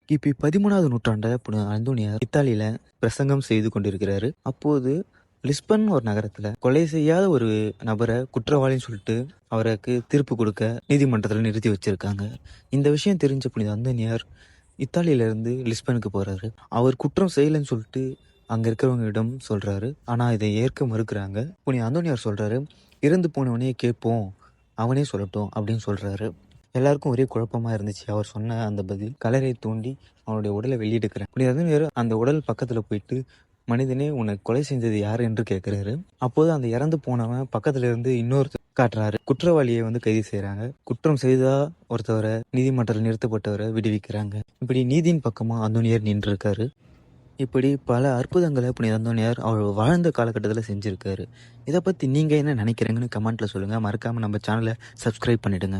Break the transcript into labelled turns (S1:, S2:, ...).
S1: கிபி 13வது நூற்றாண்டுல புனித அந்தோனியார் இத்தாலியில பிரசங்கம் செய்து கொண்டிருக்கிறாரு. அப்போது லிஸ்பன் ஒரு நகரத்துல கொலை செய்யாத ஒரு நபரை குற்றவாளின்னு சொல்லிட்டு அவருக்கு தீர்ப்பு கொடுக்க நீதிமன்றத்தில் நிறுத்தி வச்சிருக்காங்க. இந்த விஷயம் தெரிஞ்ச புனித அந்தோனியார் இத்தாலியில இருந்து லிஸ்பனுக்கு போறாரு. அவர் குற்றம் செய்யலைன்னு சொல்லிட்டு அங்க இருக்கிறவங்களிடம் சொல்றாரு. ஆனா இதை ஏற்க மறுக்கிறாங்க. புனித அந்தோனியார் சொல்றாரு, இறந்து போனவனே கேட்போம், அவனே சொல்லட்டும் அப்படின்னு சொல்றாரு. எல்லாருக்கும் ஒரே குழப்பமா இருந்துச்சு அவர் சொன்ன அந்த பதில். கல்லறையை தோண்டி அவனுடைய உடலை வெளியெடுக்கிறேன். புனித அந்தோனியார் அந்த உடல் பக்கத்துல போயிட்டு, மனிதனே உன்னை கொலை செஞ்சது யாரு என்று கேட்கிறாரு. அப்போது அந்த இறந்து போனவன் பக்கத்துல இருந்து இன்னொருத்தர் காட்டுறாரு. குற்றவாளியை கைது செய்யறாங்க. குற்றம் செய்தா ஒருத்தவரை நீதிமன்றத்தில் நிறுத்தப்பட்டவரை விடுவிக்கிறாங்க. இப்படி நீதியின் பக்கமா அந்தோனியார் நின்று இருக்காரு. இப்படி பல அற்புதங்களை புனித அந்தோனியார் அவர் வாழ்ந்த காலகட்டத்தில் செஞ்சிருக்காரு. இதை பத்தி நீங்க என்ன நினைக்கிறீங்கன்னு கமெண்ட்ல சொல்லுங்க. மறக்காம நம்ம சேனலை சப்ஸ்கிரைப் பண்ணிடுங்க.